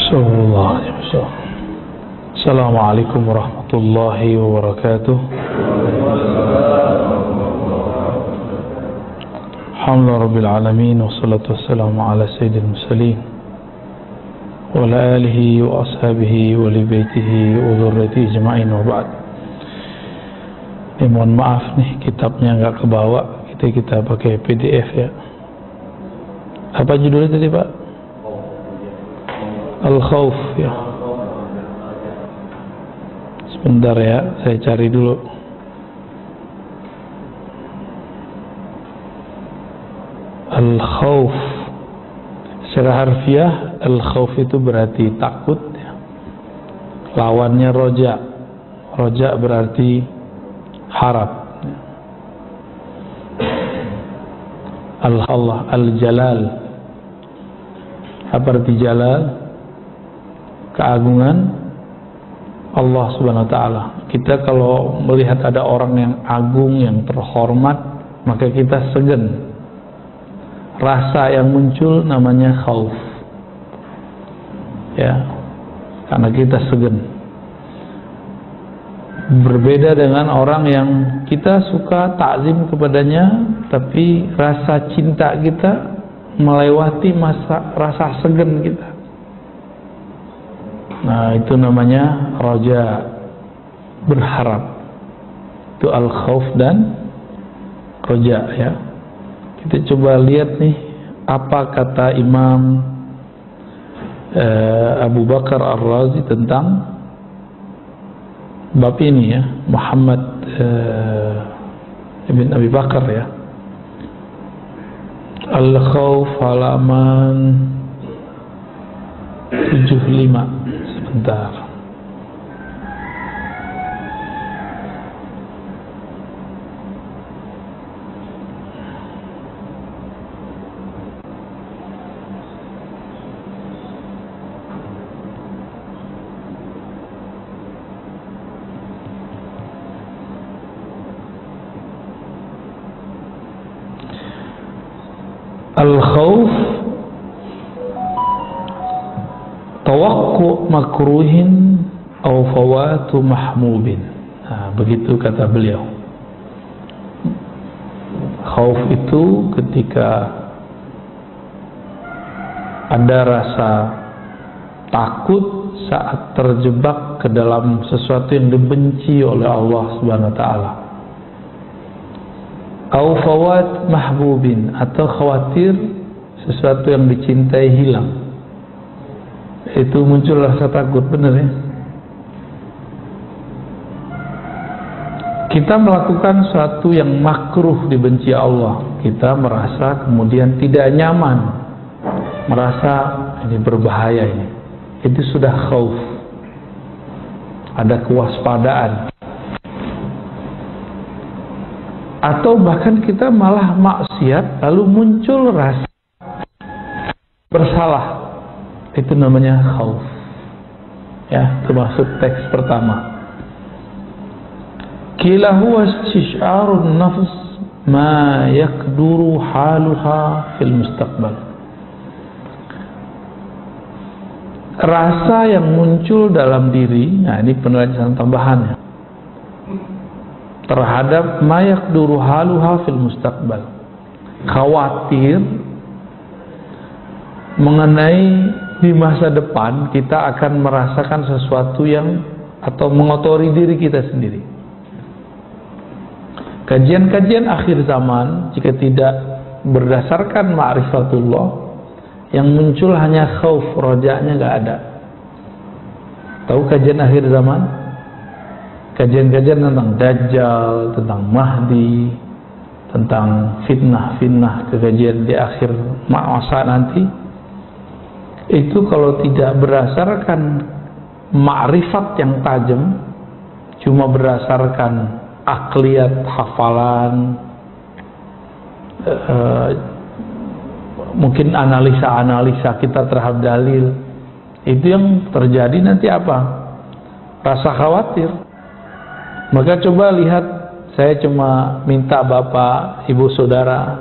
Assalamualaikum warahmatullahi wabarakatuh. Alhamdulillah rabbil alamin, wassalatu wassalamu ala sayyidil mursalin wa ala alihi wa ashabihi wa li baitihi wa dzurriyyatihi ajma'in, wa ba'd. Mohon maaf nih, kitabnya nggak kebawa, kita pakai PDF ya. Apa judulnya tadi Pak? Al-Khawf ya. Sebentar ya, saya cari dulu. Al-Khawf secara harfiah, Al-Khawf itu berarti takut ya. Lawannya roja. Roja berarti harap. Allah Al-Jalal. Apa arti Jalal? Keagungan Allah Subhanahu wa ta'ala. Kita kalau melihat ada orang yang agung, yang terhormat, maka kita segan. Rasa yang muncul namanya khauf ya, karena kita segan. Berbeda dengan orang yang kita suka takzim kepadanya, tapi rasa cinta kita melewati rasa segan kita. Nah, itu namanya roja, berharap. Itu al-khawf dan roja ya. Kita coba lihat nih, apa kata Imam Abu Bakar Ar-Razi tentang bab ini ya. Muhammad ibn Abi Bakar ya. Al-Khawf halaman 75. Sebentar. Al-khawf tawakku makruhin atau fawatu mahmubin. Nah, begitu kata beliau. Khauf itu ketika ada rasa takut saat terjebak ke dalam sesuatu yang dibenci oleh Allah Subhanahu wa ta'ala. Au fawat mahbubin, atau khawatir sesuatu yang dicintai hilang. Itu muncul rasa takut, benar ya. Kita melakukan sesuatu yang makruh, dibenci Allah, kita merasa kemudian tidak nyaman, merasa ini berbahaya ini. Itu sudah khauf. Ada kewaspadaan. Atau bahkan kita malah maksiat, lalu muncul rasa bersalah. Itu namanya khauf ya, termasuk teks pertama. Qila huwa istish'arun nafs ma yakduru haluha fil mustaqbal. Rasa yang muncul dalam diri, nah ini penjelasan tambahannya, terhadap ma yakduru haluha fil mustaqbal. Khawatir mengenai di masa depan kita akan merasakan sesuatu yang atau mengotori diri kita sendiri. Kajian-kajian akhir zaman jika tidak berdasarkan ma'rifatullah, yang muncul hanya khauf, rojanya nggak ada. Tahu kajian akhir zaman? Kajian-kajian tentang Dajjal, tentang Mahdi, tentang fitnah-fitnah, kekajian di akhir masa nanti. Itu kalau tidak berdasarkan ma'rifat yang tajam, cuma berdasarkan akliyat, hafalan, mungkin analisa-analisa kita terhadap dalil, itu yang terjadi nanti apa? Rasa khawatir. Maka coba lihat, saya cuma minta Bapak, Ibu, Saudara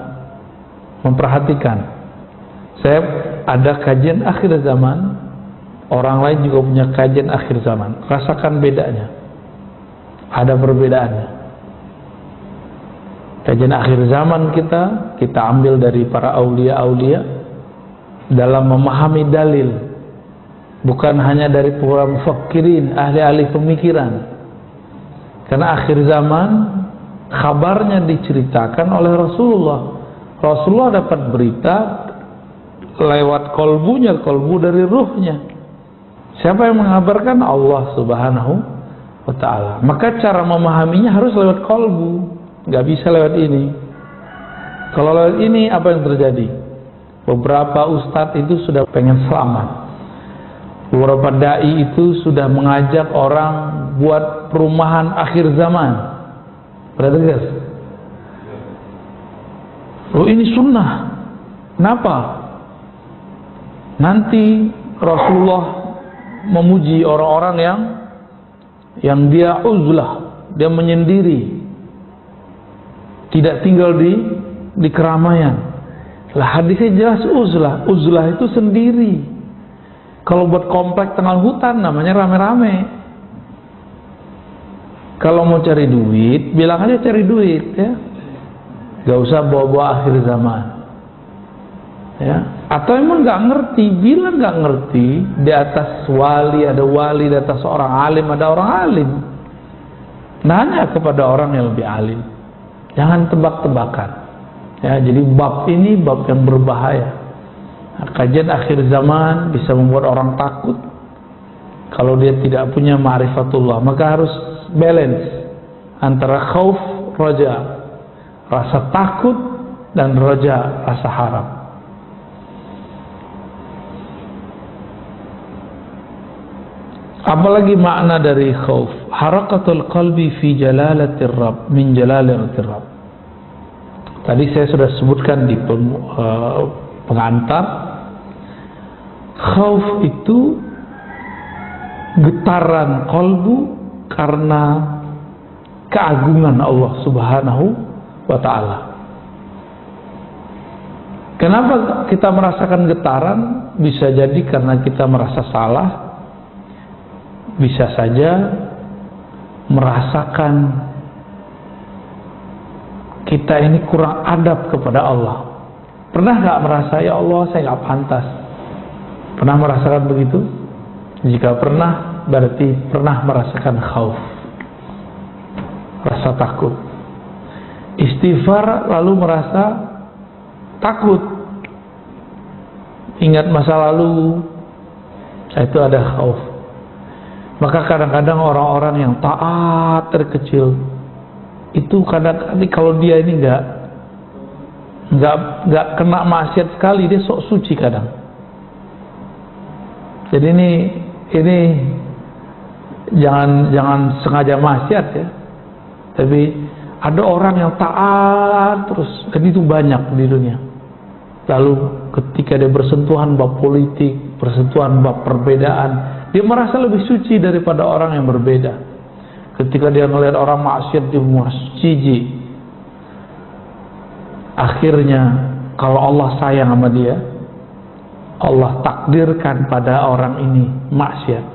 memperhatikan. Saya ada kajian akhir zaman orang lain juga punya kajian akhir zaman. Rasakan bedanya. Ada perbedaannya. Kajian akhir zaman kita ambil dari para aulia-aulia dalam memahami dalil, bukan hanya dari para mufakirin, ahli-ahli pemikiran. Karena akhir zaman kabarnya diceritakan oleh Rasulullah. Rasulullah dapat berita lewat kolbunya, kolbu dari ruhnya. Siapa yang mengabarkan? Allah Subhanahu wa ta'ala. Maka cara memahaminya harus lewat kolbu, nggak bisa lewat ini. Kalau lewat ini, apa yang terjadi? Beberapa ustadz itu sudah pengen selamat. Beberapa dai itu sudah mengajak orang buat perumahan akhir zaman. Berarti guys, oh ini sunnah. Kenapa? Nanti Rasulullah memuji orang-orang yang dia uzlah, dia menyendiri, tidak tinggal di keramaian. Lah hadisnya jelas uzlah. Uzlah itu sendiri. Kalau buat komplek tengah hutan namanya rame-rame. Kalau mau cari duit, bilang aja cari duit, ya. Gak usah bawa-bawa akhir zaman, ya. Atau emang nggak ngerti, bilang nggak ngerti. Di atas wali ada wali, di atas orang alim ada orang alim. Nanya kepada orang yang lebih alim. Jangan tebak-tebakan. Ya, jadi bab ini bab yang berbahaya. Nah, kajian akhir zaman bisa membuat orang takut. Kalau dia tidak punya ma'rifatullah, maka harus balance antara khauf, raja, rasa takut, dan raja, rasa harap. Apalagi makna dari khauf? Harakatul qalbi fi jalalatir Rabb, min jalalatir Rabb. Tadi saya sudah sebutkan di pengantar. Khauf itu getaran kolbu karena keagungan Allah Subhanahu wa ta'ala. Kenapa kita merasakan getaran? Bisa jadi karena kita merasa salah, bisa saja merasakan kita ini kurang adab kepada Allah. Pernah gak merasa, ya Allah saya gak pantas? Pernah merasakan begitu? Jika pernah, berarti pernah merasakan khauf, rasa takut. Istighfar lalu merasa takut, ingat masa lalu, itu ada khauf. Maka kadang-kadang orang-orang yang taat terkecil itu kadang-kadang kalau dia ini nggak kena maksiat sekali, dia sok suci kadang. Jadi ini jangan sengaja maksiat ya. Tapi ada orang yang taat terus, dan itu banyak di dunia. Lalu ketika dia bersentuhan bab politik, bersentuhan bab perbedaan, dia merasa lebih suci daripada orang yang berbeda. Ketika dia melihat orang maksiat, dia merasa jijik. Akhirnya kalau Allah sayang sama dia, Allah takdirkan pada orang ini maksiat,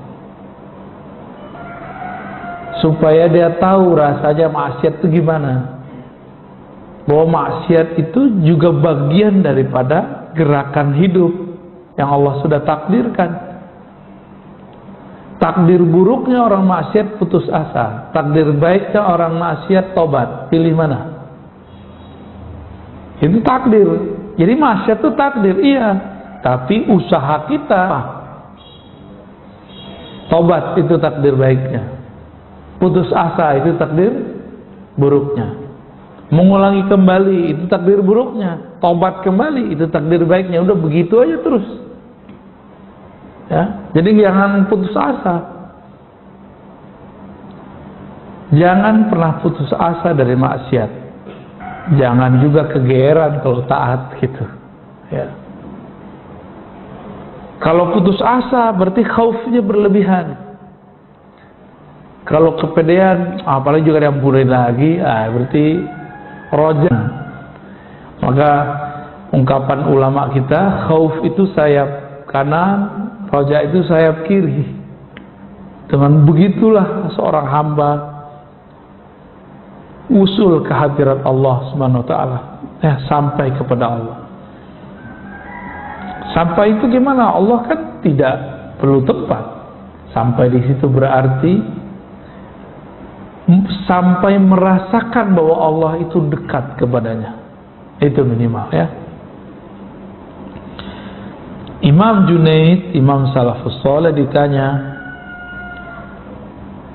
supaya dia tahu rasanya maksiat itu gimana. Bahwa maksiat itu juga bagian daripada gerakan hidup yang Allah sudah takdirkan. Takdir buruknya orang maksiat putus asa, takdir baiknya orang maksiat tobat. Pilih mana? Itu takdir. Jadi maksiat itu takdir, iya. Tapi usaha kita, tobat itu takdir baiknya, putus asa itu takdir buruknya, mengulangi kembali itu takdir buruknya, tobat kembali itu takdir baiknya. Udah begitu aja terus ya. Jadi jangan putus asa, jangan pernah putus asa dari maksiat, jangan juga kegeeran kalau taat gitu ya. Kalau putus asa berarti khaufnya berlebihan. Kalau kepedean, apalagi juga diampunin lagi, berarti roja. Maka ungkapan ulama kita, khauf itu sayap kanan, Roja itu sayap kiri. Dengan begitulah seorang hamba usul ke hadirat Allah Subhanahu wa taala, sampai kepada Allah. Sampai itu gimana? Allah kan tidak perlu tempat. Sampai di situ berarti sampai merasakan bahwa Allah itu dekat kepadanya. Itu minimal ya. Imam Junaid, Imam Salafus Saleh ditanya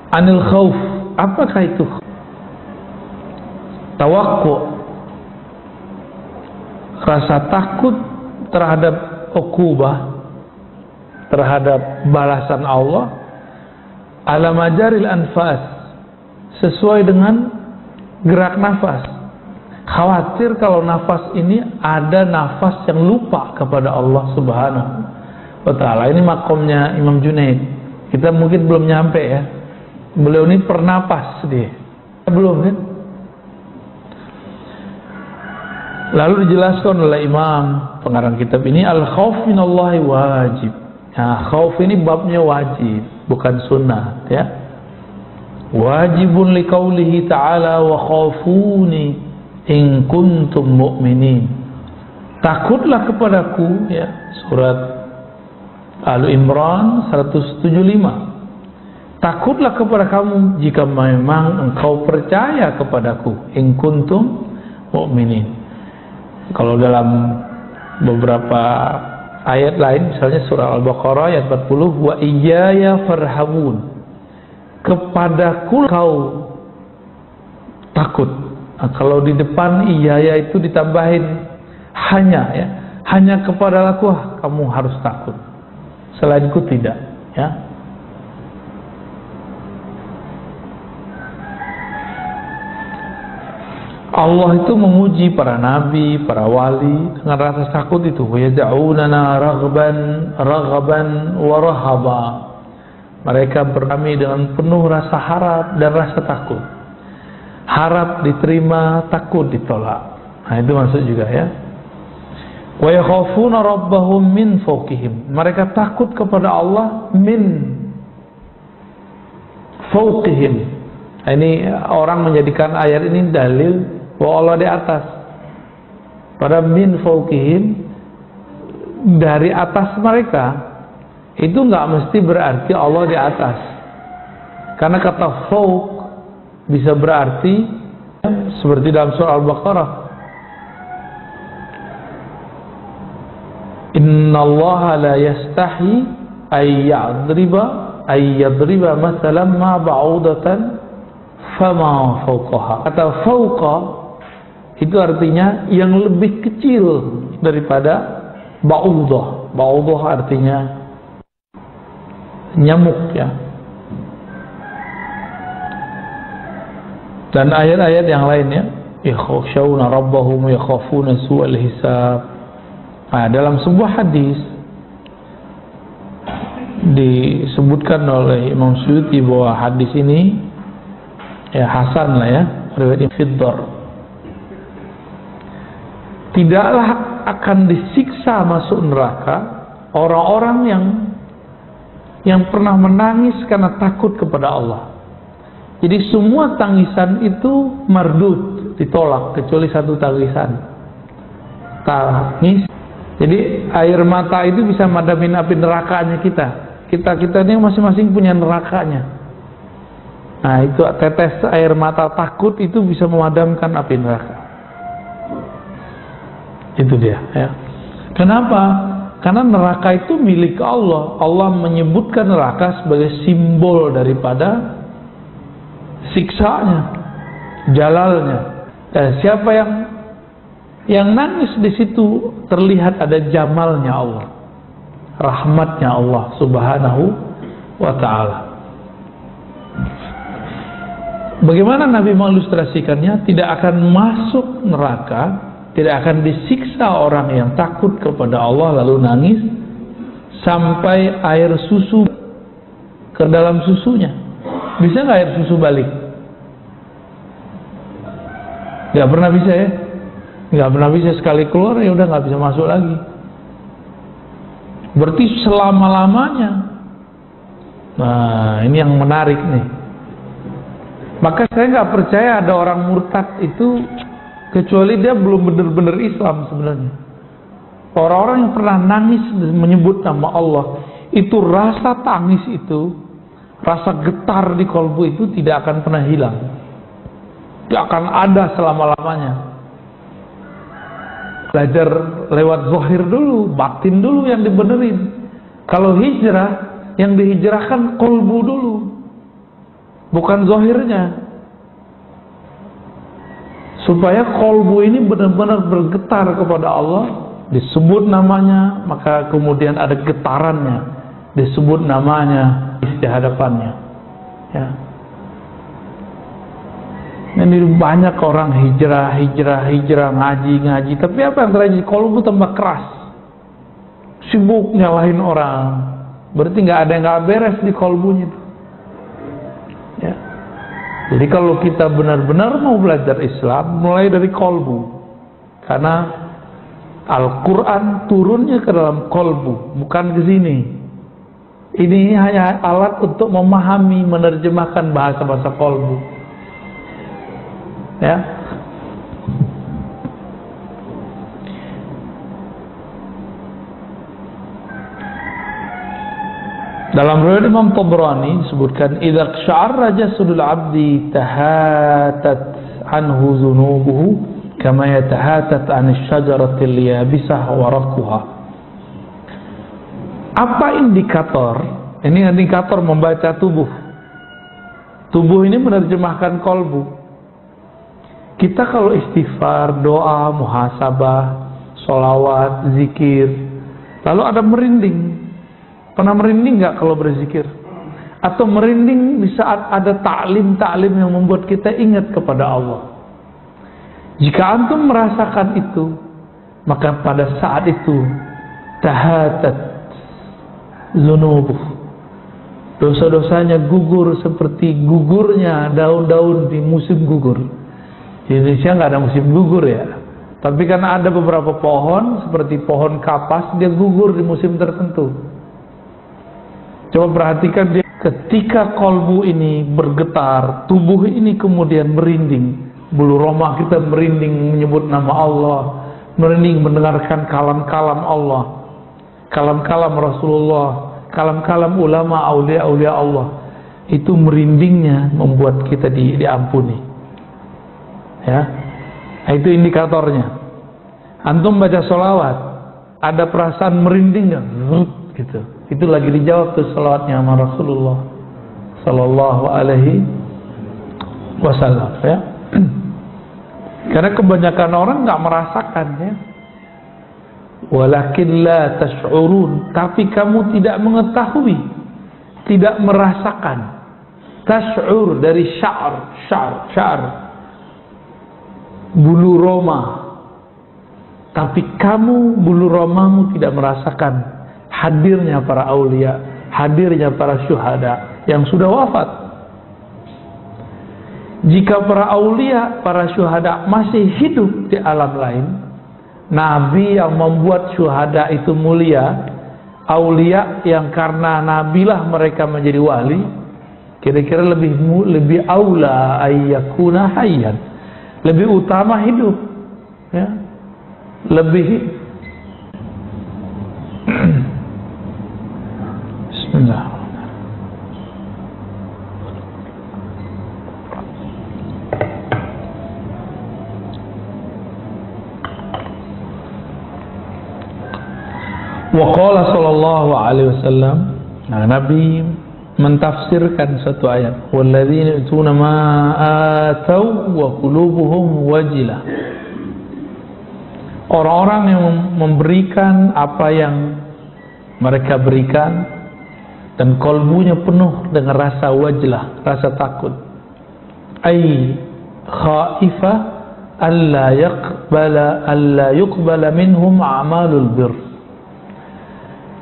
anil khauf, apakah itu? Tawakku, rasa takut terhadap uqubah, terhadap balasan Allah, ala majaril anfas, sesuai dengan gerak nafas. Khawatir kalau nafas ini ada nafas yang lupa kepada Allah Subhanahu wa taala. Ini makomnya Imam Junaid. Kita mungkin belum nyampe ya. Beliau ini pernapas dia. Belum kan? Lalu dijelaskan oleh Imam pengarang kitab ini, al-khauf minallahi wajib. Nah, khauf ini babnya wajib, bukan sunnah ya. Wajibun liqaulihi ta'ala wa khafuni in kuntum mu'minin. Takutlah kepadaku ya, surat Al-Imran 175. Takutlah kepada kamu jika memang engkau percaya kepadaku, in kuntum mu'minin. Kalau dalam beberapa ayat lain, misalnya surah Al-Baqarah ayat 40, wa iyaya farhabun, kepadaku kau takut. Nah, kalau di depan iyaya itu ditambahin hanya ya, hanya kepada aku kamu harus takut, selainku tidak ya. Allah itu memuji para nabi, para wali dengan rasa takut itu. Yad'unana raghaban wa rahaba. Mereka berkami dengan penuh rasa harap dan rasa takut. Harap diterima, takut ditolak. Nah, itu maksud juga ya. Wa yakhafuna rabbahum min fawqihim. Mereka takut kepada Allah min fawqihim. Nah, ini orang menjadikan ayat ini dalil bahwa Allah di atas. Pada min fawqihim, dari atas mereka, itu nggak mesti berarti Allah di atas. Karena kata fawq bisa berarti seperti dalam surah Al-Baqarah, innallaha la yastahi ay yadriba masalan ma ba'udatan fama fawqaha. Kata fawqa itu artinya yang lebih kecil daripada ba'udah. Ba'udah artinya nyamuk ya. Dan ayat-ayat yang lainnya, yakhshawna rabbahum yakhafuna su'al hisab. Nah, dalam sebuah hadis disebutkan oleh Imam Suyuti bahwa hadis ini ya hasan lah ya, riwayat Fiddar. Tidaklah akan disiksa masuk neraka orang-orang yang pernah menangis karena takut kepada Allah. Jadi semua tangisan itu mardud, ditolak, kecuali satu tangisan. Tangis. Jadi air mata itu bisa madamin api nerakanya kita. Kita ini masing-masing punya nerakanya. Nah, itu tetes air mata takut itu bisa memadamkan api neraka. Itu dia ya. Kenapa? Karena neraka itu milik Allah. Allah menyebutkan neraka sebagai simbol daripada siksanya, jalalnya. Siapa yang nangis di situ terlihat ada jamalnya Allah, rahmatnya Allah Subhanahu wa taala. Bagaimana Nabi mengilustrasikannya? Tidak akan masuk neraka, tidak akan disiksa orang yang takut kepada Allah lalu nangis sampai air susu ke dalam susunya. Bisa nggak air susu balik? Nggak pernah bisa ya. Nggak pernah bisa, sekali keluar ya udah nggak bisa masuk lagi. Berarti selama-lamanya. Nah, ini yang menarik nih. Maka saya nggak percaya ada orang murtad itu kecuali dia belum benar-benar Islam sebenarnya. Orang-orang yang pernah nangis menyebut nama Allah, itu rasa tangis itu, rasa getar di kalbu itu tidak akan pernah hilang. Tidak akan ada selama-lamanya. Belajar lewat zahir dulu, batin dulu yang dibenerin. Kalau hijrah, yang dihijrahkan kalbu dulu, bukan zahirnya. Supaya kalbu ini benar-benar bergetar kepada Allah, disebut namanya, maka kemudian ada getarannya, disebut namanya di hadapannya. Ya. Ini banyak orang hijrah, ngaji, tapi apa yang terjadi? Kalbu tambah keras, sibuk nyalahin orang, berarti nggak ada yang nggak beres di kalbunya itu. Ya. Jadi kalau kita benar-benar mau belajar Islam, mulai dari kalbu, karena Al-Quran turunnya ke dalam kalbu, bukan ke sini. Ini hanya alat untuk memahami, menerjemahkan bahasa-bahasa kalbu. Ya. Dalam riwayat Imam Tabrani disebutkan, idza sya'arra jasadul 'abdi tahatat anhu dhunubuhu kama yatahatat 'anil syajaratil yabisah waraquha. Apa indikator? Ini indikator membaca tubuh. Tubuh ini menerjemahkan kalbu. Kita kalau istighfar, doa, muhasabah, sholawat, zikir, lalu ada merinding. Pernah merinding nggak kalau berzikir? Atau merinding di saat ada ta'lim yang membuat kita ingat kepada Allah? Jika antum merasakan itu, maka pada saat itu tahatat zunubuh, dosa-dosanya gugur seperti gugurnya daun-daun di musim gugur. Di Indonesia nggak ada musim gugur ya, tapi kan ada beberapa pohon seperti pohon kapas, dia gugur di musim tertentu. Coba perhatikan dia, ketika kalbu ini bergetar, tubuh ini kemudian merinding, bulu roma kita merinding menyebut nama Allah, merinding mendengarkan kalam-kalam Allah, kalam-kalam Rasulullah, kalam-kalam ulama, aulia-aulia Allah. Itu merindingnya membuat kita diampuni. Ya, itu indikatornya. Antum baca sholawat, ada perasaan merinding nggak? Gitu. Itu lagi dijawab tuh sholawatnya sama Rasulullah Sallallahu Alaihi Wasallam. Ya. Karena kebanyakan orang nggak merasakan, ya. Walakin la tash'urun, tapi kamu tidak mengetahui, tidak merasakan. Tash'ur dari syar. Bulu roma, tapi kamu bulu romamu tidak merasakan hadirnya para aulia, hadirnya para syuhada yang sudah wafat. Jika para aulia, para syuhada masih hidup di alam lain, nabi yang membuat syuhada itu mulia, aulia yang karena nabilah mereka menjadi wali, kira-kira lebih aula ayyakuna hayyan, lebih utama hidup, ya, lebih. Bismillah. Wa qala sallallahu alaihi wasallam, nah, Nabi mentafsirkan satu ayat, walladzina yutuna ma atau wa qulubuhum wajilah. Orang-orang yang memberikan apa yang mereka berikan dan kalbunya penuh dengan rasa wajlah, rasa takut. Ai khaifa alla yuqbala minhum a'malul bir.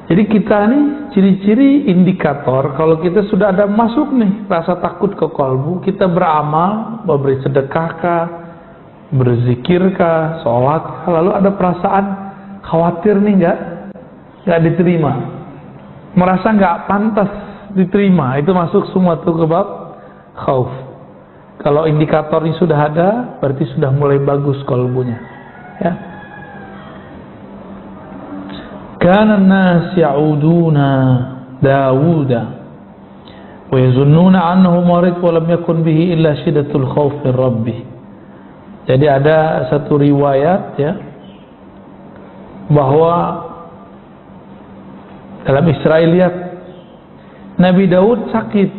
Jadi kita nih ciri-ciri indikator kalau kita sudah ada masuk nih rasa takut ke kalbu, kita beramal, memberi sedekahkah, berzikirkah, sholat, lalu ada perasaan khawatir nih enggak? nggak diterima, merasa nggak pantas diterima, itu masuk semua tuh ke bab khauf. Kalau indikatornya sudah ada, berarti sudah mulai bagus qalbunya. Ya. Kana an-nas ya'uduna Dawuda wa yazunnuna annahu marid wa lam yakun bihi illa shiddatul khauf min rabbih. Jadi ada satu riwayat ya, bahwa dalam Israiliyat Nabi Daud sakit,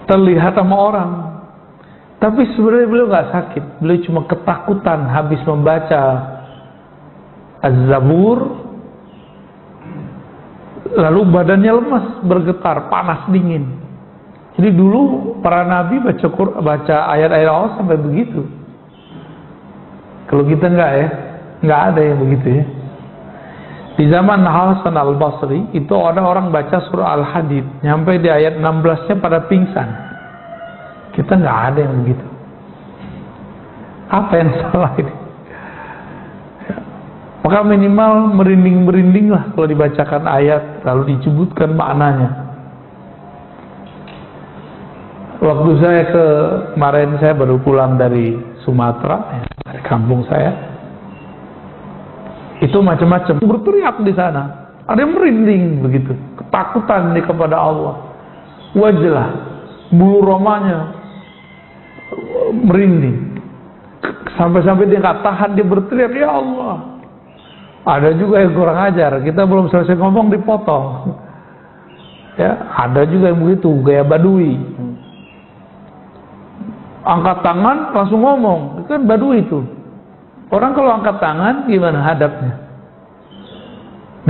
terlihat sama orang, tapi sebenarnya beliau nggak sakit, beliau cuma ketakutan habis membaca Az-Zabur, lalu badannya lemas, bergetar, panas, dingin. Jadi dulu para nabi baca ayat-ayat Allah sampai begitu. Kalau kita enggak ya, nggak ada yang begitu ya. Di zaman Hasan al-Basri itu ada orang baca surah Al-Hadid nyampe di ayat 16-nya pada pingsan. Kita nggak ada yang begitu. Apa yang salah ini? Ya. Maka minimal merinding-merinding lah kalau dibacakan ayat lalu disebutkan maknanya. Waktu saya kemarin saya baru pulang dari Sumatera, ya, dari kampung saya. Itu macam-macam berteriak di sana, ada yang merinding begitu, ketakutan kepada Allah, wajah, bulu romanya merinding, sampai-sampai dia nggak tahan, dia berteriak, ya Allah. Ada juga yang kurang ajar, kita belum selesai ngomong dipotong, ya. Ada juga yang begitu, gaya badui, angkat tangan langsung ngomong, itu kan badui itu. Orang kalau angkat tangan gimana hadapnya?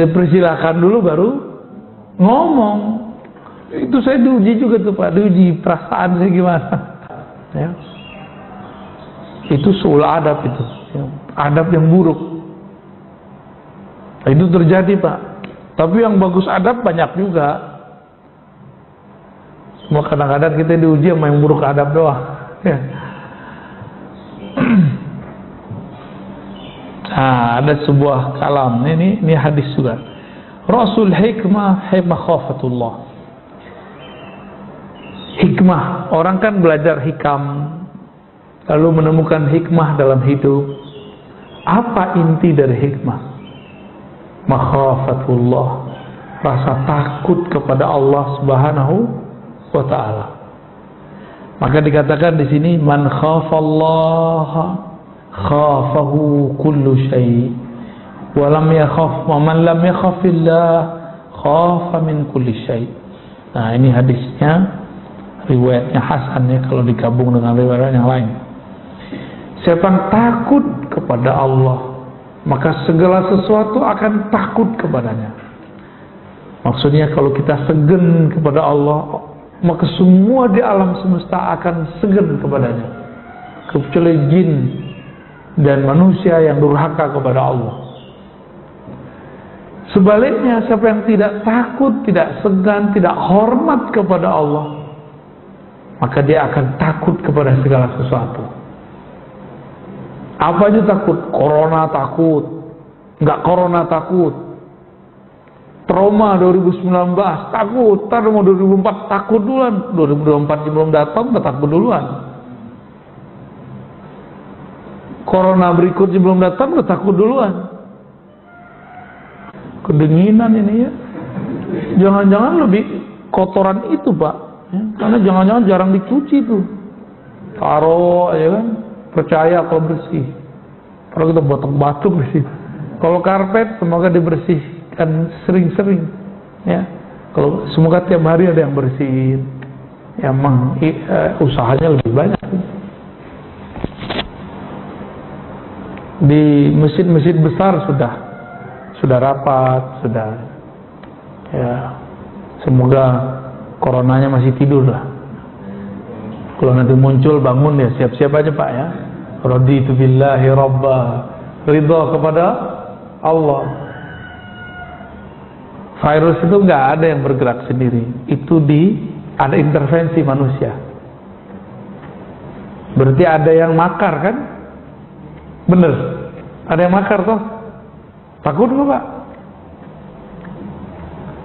Dipersilakan dulu baru ngomong. Itu saya diuji juga tuh Pak, diuji perasaan saya gimana. Ya. Itu soal adab itu, ya. Adab yang buruk. Itu terjadi Pak. Tapi yang bagus adab banyak juga. Cuma kadang-kadang kita diuji sama yang buruk adab doang. Ya. Nah, ada sebuah kalam ini hadis juga. Rasul hikmah khafatullah. Hikmah, orang kan belajar hikam lalu menemukan hikmah dalam hidup. Apa inti dari hikmah? Makhafatullah, rasa takut kepada Allah Subhanahu wa taala. Maka dikatakan di sini man khafallaha khafahu kullu syai' wa lam yakhaf wa man lam yakhafillah khafa min kulli syai'. Nah, ini hadisnya riwayatnya hasan ya kalau digabung dengan riwayat yang lain. Siapa yang takut kepada Allah, maka segala sesuatu akan takut kepadanya. Maksudnya kalau kita segen kepada Allah, maka semua di alam semesta akan segen kepadanya, kecuali jin dan manusia yang durhaka kepada Allah. Sebaliknya, siapa yang tidak takut, tidak segan, tidak hormat kepada Allah, maka dia akan takut kepada segala sesuatu. Apa aja takut? Corona takut, nggak corona takut. Trauma 2019 takut, tar mau 2004 takut duluan, 2024 belum datang udah takut duluan. Corona berikutnya belum datang udah takut duluan. Kedinginan ini ya. Jangan-jangan lebih kotoran itu Pak ya, karena jangan-jangan jarang dicuci tuh. Taruh aja kan, percaya kalau bersih. Kalau kita batuk-batuk di situ. Kalau karpet semoga dibersihkan sering-sering ya. Kalau semoga tiap hari ada yang bersihin. Ya emang usahanya lebih banyak. Di masjid-masjid besar sudah rapat, sudah ya, semoga coronanya masih tidur lah. Kalau nanti muncul bangun ya siap-siap aja Pak ya. Raditu billahi rabba, ridha kepada Allah. Virus itu nggak ada yang bergerak sendiri, itu ada intervensi manusia. Berarti ada yang makar kan? Bener, ada yang makar toh. Takut nggak Pak?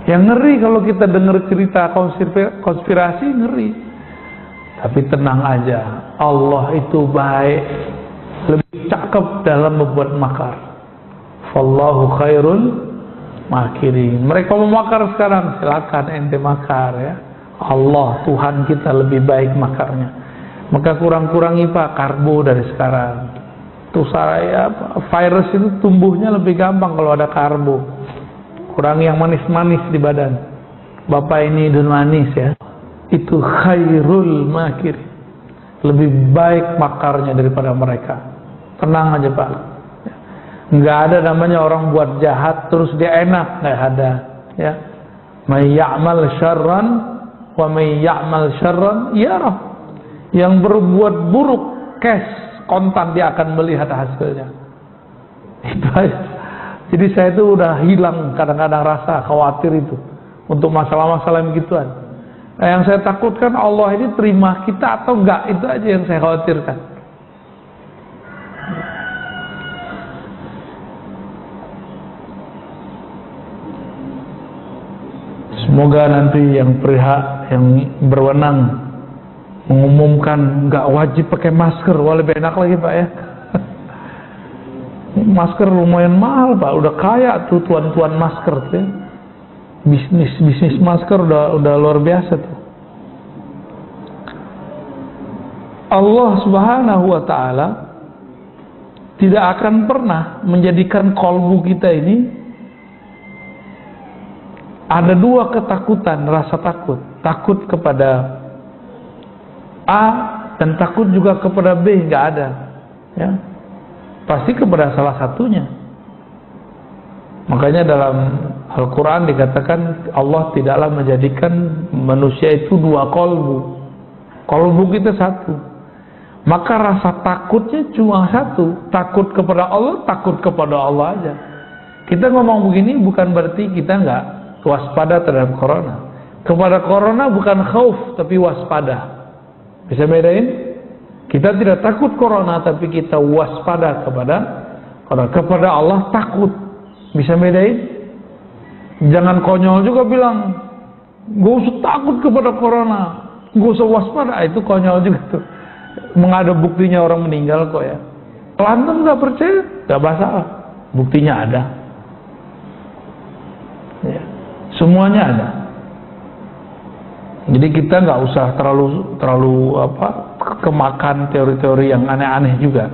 Yang ngeri kalau kita dengar cerita konspirasi, ngeri. Tapi tenang aja, Allah itu baik, lebih cakep dalam membuat makar. Fallahu khairul makirin. Mereka mau makar sekarang, silakan ente makar ya. Allah Tuhan kita lebih baik makarnya. Maka kurang-kurangi Pak karbo dari sekarang. Tuh saya virus itu tumbuhnya lebih gampang kalau ada karbo. Kurangi yang manis-manis di badan. Bapak ini dan manis ya. Itu khairul makir, lebih baik makarnya daripada mereka. Tenang aja Pak. Nggak ada namanya orang buat jahat terus dia enak, nggak ada. Ya, may ya'mal syarran wa may ya'mal syarran yarah. Yang berbuat buruk, cash, kontan dia akan melihat hasilnya. Itu aja. Jadi saya itu udah hilang kadang-kadang rasa khawatir itu untuk masalah-masalah begituan. Nah, yang saya takutkan Allah ini terima kita atau enggak, itu aja yang saya khawatirkan. Semoga nanti yang yang berwenang mengumumkan enggak wajib pakai masker, wah lebih enak lagi Pak ya. Masker lumayan mahal Pak, udah kaya tuh tuan-tuan masker tuh ya. Bisnis masker udah luar biasa tuh. Allah Subhanahu wa ta'ala tidak akan pernah menjadikan kalbu kita ini ada dua ketakutan, rasa takut. Takut kepada A dan takut juga kepada B, nggak ada. Ya. Pasti kepada salah satunya. Makanya dalam Al-Quran dikatakan Allah tidaklah menjadikan manusia itu dua kalbu. Kalbu kita satu. Maka rasa takutnya cuma satu. Takut kepada Allah, takut kepada Allah aja. Kita ngomong begini bukan berarti kita nggak waspada terhadap corona. Kepada corona bukan khauf tapi waspada. Bisa bedain? Kita tidak takut corona tapi kita waspada kepada Allah takut. Bisa bedain? Jangan konyol juga bilang gak usah takut kepada corona, gak usah waspada. Itu konyol juga tuh. Mengada buktinya orang meninggal kok ya. Kalau antum gak percaya, gak masalah. Buktinya ada ya. Semuanya ada. Jadi kita gak usah terlalu kemakan teori-teori yang aneh-aneh juga.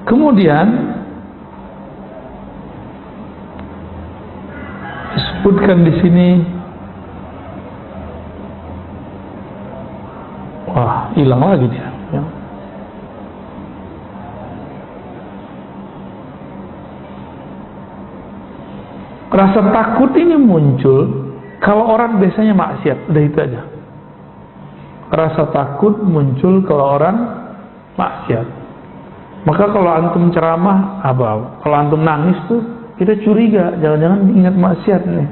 Kemudian disebutkan di sini, wah hilang lagi dia. Ya. Rasa takut ini muncul kalau orang biasanya maksiat, udah itu aja. Rasa takut muncul kalau orang maksiat. Maka kalau antum ceramah, kalau antum nangis tuh kita curiga, jangan-jangan ingat maksiat nih.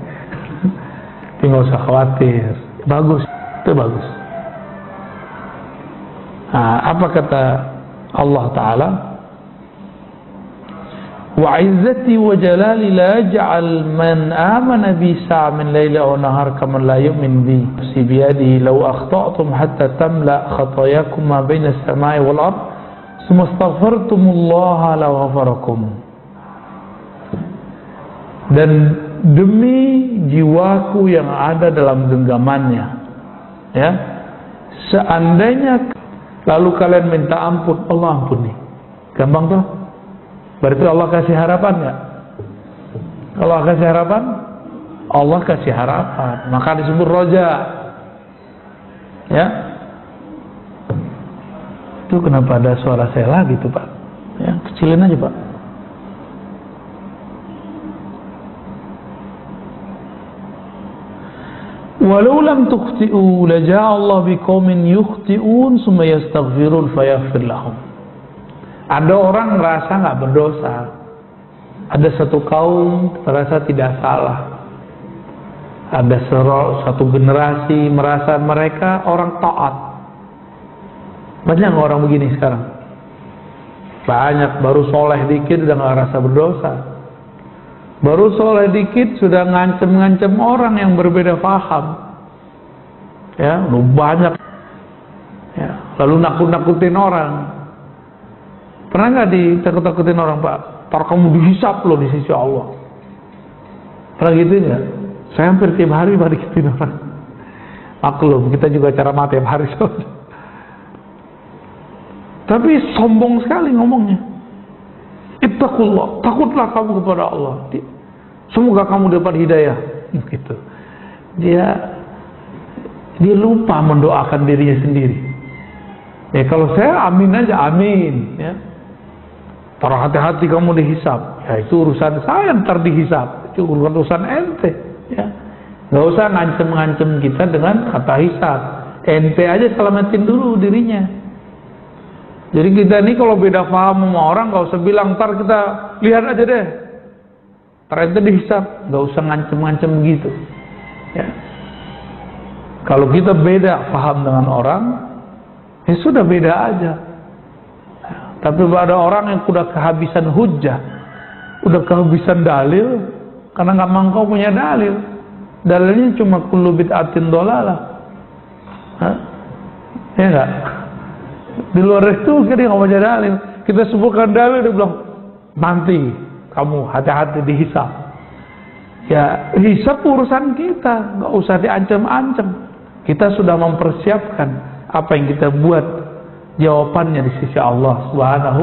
Tapi nggak usah khawatir, bagus, itu bagus. Nah, apa kata Allah Ta'ala? Wa izzati wa jalali la ja'al man amana bi sa'min layla wa nahar kaman la yu'min bi. Si biyadihi law akhta'tum hatta tamla khatayakum ma baina as-sama'i wal ard. Sumastaghfartumullaha la ghafarakum. Dan demi jiwaku yang ada dalam genggamannya, ya, seandainya lalu kalian minta ampun, Allah ampuni. Gampang tuh. Berarti Allah kasih harapan nggak? Kalau Allah kasih harapan, Allah kasih harapan. Maka disebut roja. Ya. Itu kenapa ada suara saya lagi tuh Pak? Ya, kecilin aja Pak. Walau lam tukhti'u laja'a Allah biqaumin yukhti'un summa yastaghfirun fayaghfir lahum. Ada orang merasa nggak berdosa. Ada satu kaum merasa tidak salah. Ada satu generasi merasa mereka orang taat. Banyak orang begini sekarang. Banyak, baru soleh dikit udah gak rasa berdosa. Baru soleh dikit sudah ngancem-ngancem orang yang berbeda paham. Ya, lu banyak. Ya, lalu nakut-nakutin orang. Pernah nggak ditakut-takutin orang, Pak? Ntar kamu dihisap loh di sisi Allah. Pernah gitu nggak? Saya hampir tiap hari digituin orang. Maklum, kita juga cara mati tiap hari. Tapi sombong sekali ngomongnya. Ittaqullah, takutlah kamu kepada Allah. Semoga kamu dapat hidayah. Gitu. Dia lupa mendoakan dirinya sendiri. Ya kalau saya amin aja, amin. Ya. Para hati-hati kamu dihisap. Ya itu urusan saya, ntar dihisap. Itu urusan ente. Ya. Gak usah ngancem-ngancem kita dengan kata hisap. Ente aja selamatin dulu dirinya. Jadi kita ini kalau beda paham sama orang, gak usah bilang ntar kita lihat aja deh. Ntar ente dihisap. Gak usah ngancem-ngancem begitu. Ya. Kalau kita beda paham dengan orang, ya sudah beda aja. Tapi ada orang yang udah kehabisan hujjah, udah kehabisan dalil, karena nggak mangkau punya dalil. Dalilnya cuma kullu bid'atin dhalalah. Ya nggak? Di luar itu dia nggak punya dalil. Kita sebutkan dalil, dia bilang nanti kamu hati-hati dihisap. Ya hisap urusan kita, nggak usah diancam-ancam. Kita sudah mempersiapkan apa yang kita buat, jawabannya di sisi Allah Subhanahu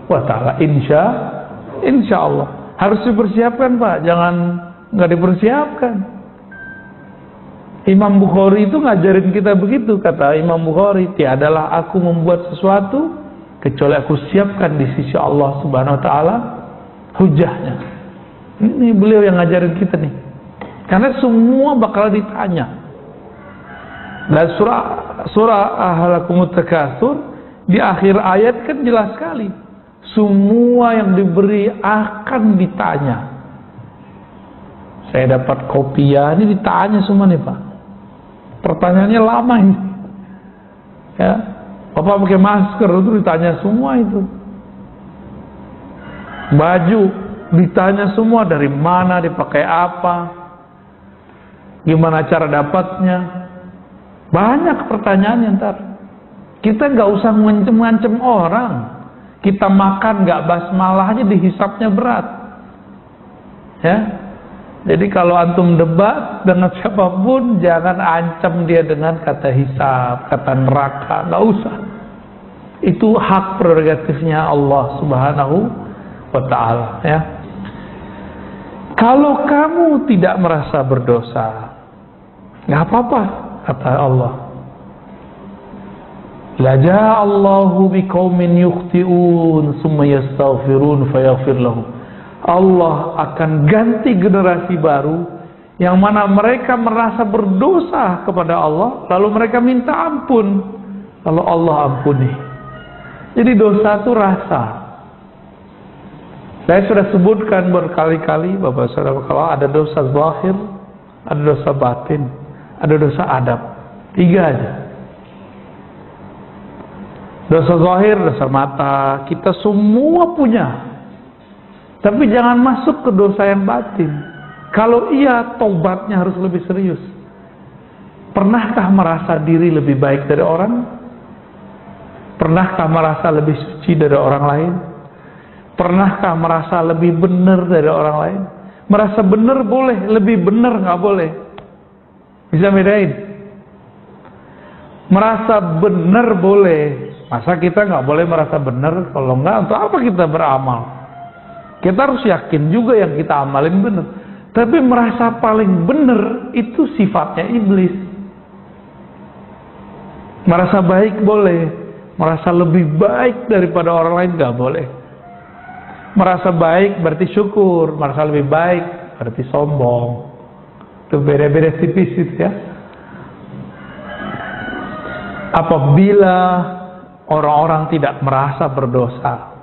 wa ta'ala. Insya Allah harus dipersiapkan, Pak, jangan nggak dipersiapkan. Imam Bukhari itu ngajarin kita begitu. Kata Imam Bukhari, tiadalah aku membuat sesuatu kecuali aku siapkan di sisi Allah Subhanahu wa ta'ala hujahnya. Ini beliau yang ngajarin kita nih, karena semua bakal ditanya. Dan surah Ahlakumut Takatsur di akhir ayat kan jelas sekali, semua yang diberi akan ditanya. Saya dapat kopiah, ini ditanya semua nih, Pak. Pertanyaannya lama ini. Ya, Bapak pakai masker itu ditanya semua itu. Baju ditanya semua, dari mana, dipakai apa, gimana cara dapatnya. Banyak pertanyaan ntar. Kita nggak usah ngancem-ngancem orang. Kita makan nggak basmalah aja dihisapnya berat. Ya. Jadi kalau antum debat dengan siapapun, jangan ancam dia dengan kata hisap, kata neraka, nggak usah. Itu hak prerogatifnya Allah Subhanahu wa ta'ala. Ya. Kalau kamu tidak merasa berdosa, nggak apa-apa. Kata Allah, la ja'allahu biqaumin yukhti'un summa yastaghfirun fayaghfir lahum. Allah akan ganti generasi baru yang mana mereka merasa berdosa kepada Allah, lalu mereka minta ampun, lalu Allah ampuni. Jadi dosa itu rasa. Saya sudah sebutkan berkali-kali, Bapak Saudara, kalau ada dosa zahir, ada dosa batin, ada dosa adab. 3 aja. Dosa zahir, dosa mata, kita semua punya. Tapi jangan masuk ke dosa yang batin. Kalau iya, taubatnya harus lebih serius. Pernahkah merasa diri lebih baik dari orang? Pernahkah merasa lebih suci dari orang lain? Pernahkah merasa lebih benar dari orang lain? Merasa benar boleh, lebih benar nggak boleh. Bisa bedain? Merasa benar boleh. Masa kita nggak boleh merasa benar? Kalau nggak, untuk apa kita beramal? Kita harus yakin juga yang kita amalin benar. Tapi merasa paling benar itu sifatnya iblis. Merasa baik boleh, merasa lebih baik daripada orang lain nggak boleh. Merasa baik berarti syukur, merasa lebih baik berarti sombong. Itu beda-beda tipis itu ya. Apabila orang-orang tidak merasa berdosa,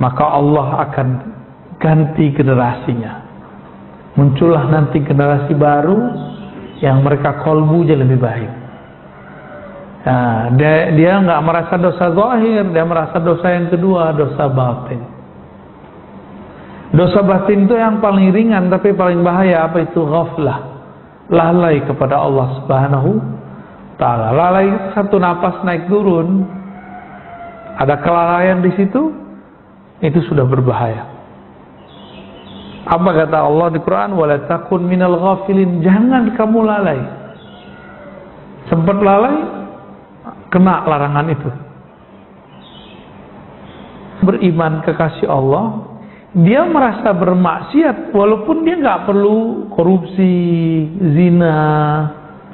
maka Allah akan ganti generasinya. Muncullah nanti generasi baru yang mereka kolbunya lebih baik. Nah, dia nggak merasa dosa zahir, dia merasa dosa yang kedua, dosa batin. Dosa batin itu yang paling ringan tapi paling bahaya. Apa itu? Ghaflah, lalai kepada Allah Subhanahu Ta'ala. Lalai satu napas naik turun, ada kelalaian di situ, itu sudah berbahaya. Apa kata Allah di Quran? Wala takun minal ghafilin, jangan kamu lalai. Sempat lalai, kena larangan itu. Beriman kekasih Allah, dia merasa bermaksiat walaupun dia nggak perlu korupsi, zina,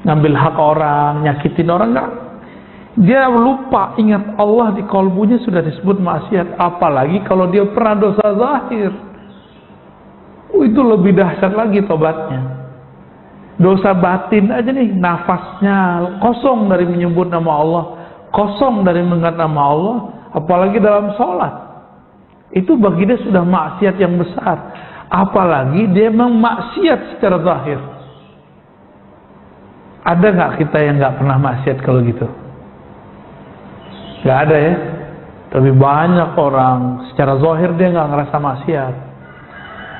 ngambil hak orang, nyakitin orang, nggak. Dia lupa ingat Allah, di kalbunya sudah disebut maksiat. Apalagi kalau dia pernah dosa zahir, itu lebih dahsyat lagi tobatnya. Dosa batin aja nih, nafasnya kosong dari menyebut nama Allah, kosong dari mengingat nama Allah, apalagi dalam sholat, itu bagi dia sudah maksiat yang besar. Apalagi dia memang maksiat secara zahir. Ada nggak kita yang nggak pernah maksiat kalau gitu? Nggak ada ya. Tapi banyak orang secara zahir dia nggak ngerasa maksiat.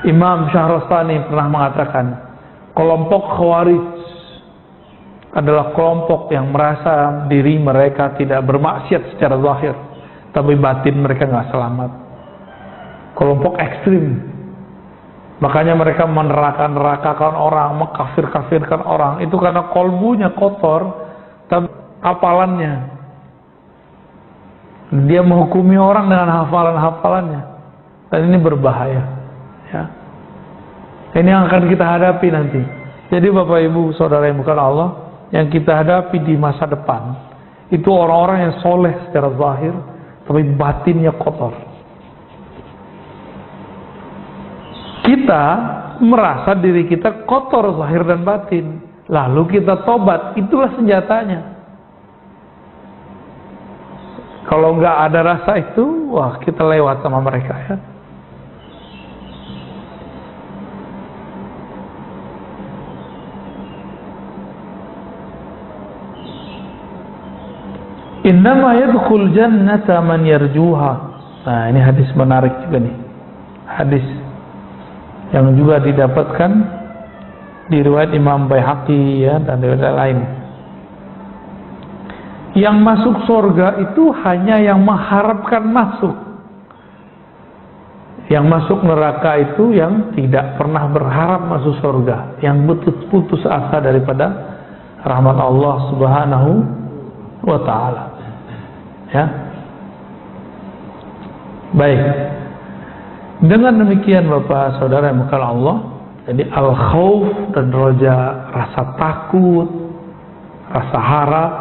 Imam Syahrastani pernah mengatakan, kelompok Khawarij adalah kelompok yang merasa diri mereka tidak bermaksiat secara zahir, tapi batin mereka nggak selamat. Kelompok ekstrim. Makanya mereka meneraka-nerakakan orang, mengkafir-kafirkan orang. Itu karena kolbunya kotor, tapi hafalannya. Dia menghukumi orang dengan hafalan-hafalannya. Dan ini berbahaya. Ya. Ini yang akan kita hadapi nanti. Jadi Bapak Ibu Saudara yang bukan Allah, yang kita hadapi di masa depan, itu orang-orang yang soleh secara zahir, tapi batinnya kotor. Kita merasa diri kita kotor zahir dan batin, lalu kita tobat, itulah senjatanya. Kalau nggak ada rasa itu, wah kita lewat sama mereka ya. Innama yadkhul jannata man yarjuha. Nah, ini hadis menarik juga nih. Hadis yang juga didapatkan di riwayat Imam Baihaqi ya, dan riwayat lain. Yang masuk surga itu hanya yang mengharapkan masuk. Yang masuk neraka itu yang tidak pernah berharap masuk surga, yang putus asa daripada rahmat Allah Subhanahu wa ta'ala. Ya. Baik. Dengan demikian Bapak Saudara yang bukan Allah, jadi al-khauf dan roja, rasa takut, rasa harap,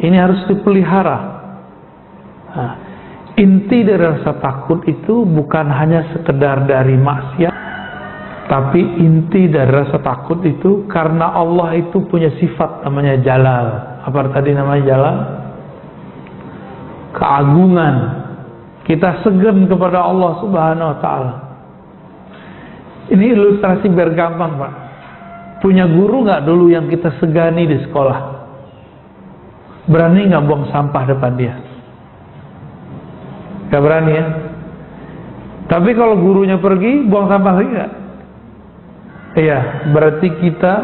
ini harus dipelihara. Nah, inti dari rasa takut itu bukan hanya sekedar dari maksiat, tapi inti dari rasa takut itu karena Allah itu punya sifat namanya Jalal. Apa tadi namanya Jalal? Keagungan. Kita segan kepada Allah Subhanahu wa ta'ala. Ini ilustrasi biar gampang Pak. Punya guru gak dulu yang kita segani di sekolah? Berani gak buang sampah depan dia? Gak berani ya? Tapi kalau gurunya pergi, buang sampah lagi gak? Iya, berarti kita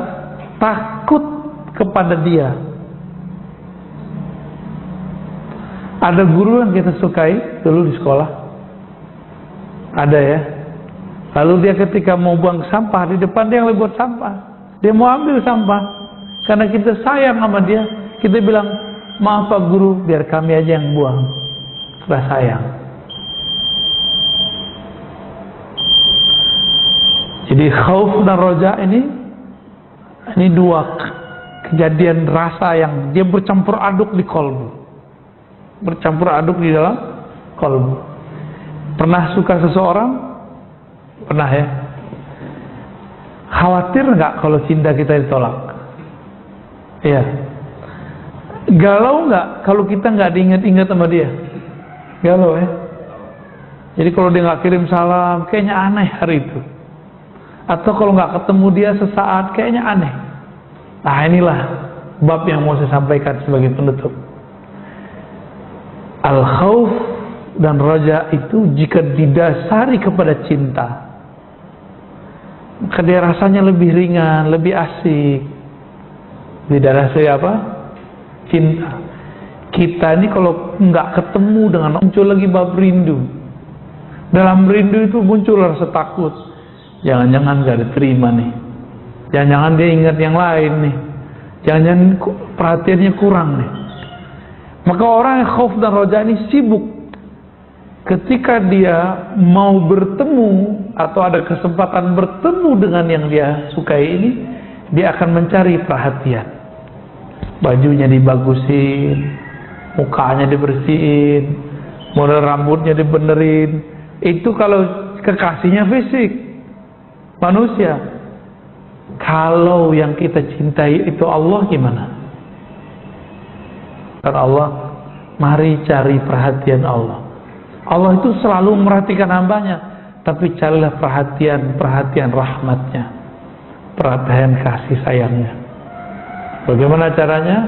takut kepada dia. Ada guru yang kita sukai dulu di sekolah? Ada ya? Lalu dia ketika mau buang sampah, di depan dia yang buat sampah, dia mau ambil sampah. Karena kita sayang sama dia, kita bilang, maaf Pak Guru, biar kami aja yang buang. Sudah sayang. Jadi khauf dan roja ini dua kejadian rasa yang dia bercampur aduk di kolbu. Bercampur aduk di dalam kolbu. Pernah suka seseorang? Pernah ya? Khawatir nggak kalau cinta kita ditolak? Iya. Galau nggak kalau kita nggak diingat-ingat sama dia? Galau ya? Jadi kalau dia nggak kirim salam, kayaknya aneh hari itu. Atau kalau nggak ketemu dia sesaat, kayaknya aneh. Nah inilah bab yang mau saya sampaikan sebagai penutup. Al-khauf dan raja itu jika didasari kepada cinta, maka dia rasanya lebih ringan, lebih asik. Didasari apa? Cinta. Kita ini kalau nggak ketemu dengan, muncul lagi bab rindu. Dalam rindu itu muncul rasa takut. Jangan-jangan nggak diterima nih. Jangan-jangan dia ingat yang lain nih. Jangan-jangan perhatiannya kurang nih. Maka orang yang khauf dan raja ini sibuk. Ketika dia mau bertemu atau ada kesempatan bertemu dengan yang dia sukai ini, dia akan mencari perhatian. Bajunya dibagusin, mukanya dibersihin, model rambutnya dibenerin. Itu kalau kekasihnya fisik, manusia. Kalau yang kita cintai itu Allah, gimana? Karena Allah, mari cari perhatian Allah. Allah itu selalu memperhatikan hambanya, tapi carilah perhatian rahmatnya, perhatian kasih sayangnya. Bagaimana caranya?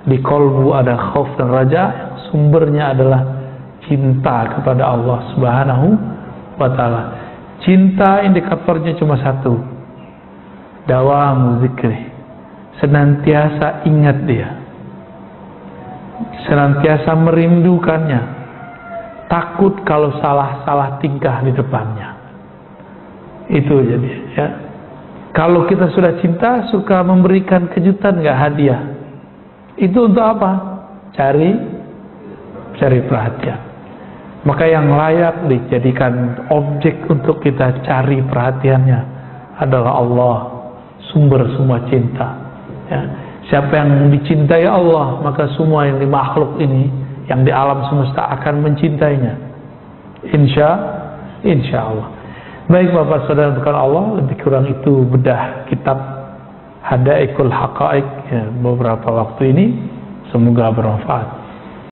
Di kolbu ada khauf dan raja, sumbernya adalah cinta kepada Allah Subhanahu wa ta'ala. Cinta indikatornya cuma satu, dawamu zikri, senantiasa ingat dia, senantiasa merindukannya, takut kalau salah tingkah di depannya. Itu jadi ya. Kalau kita sudah cinta, suka memberikan kejutan, nggak hadiah. Itu untuk apa? Cari perhatian. Maka yang layak dijadikan objek untuk kita cari perhatiannya adalah Allah, sumber semua cinta. Ya. Siapa yang dicintai Allah, maka semua yang di makhluk ini, yang di alam semesta akan mencintainya. Insya Allah. Baik Bapak Saudara bukan Allah, lebih kurang itu bedah kitab Hadaikul Haqaiq ya, beberapa waktu ini. Semoga bermanfaat.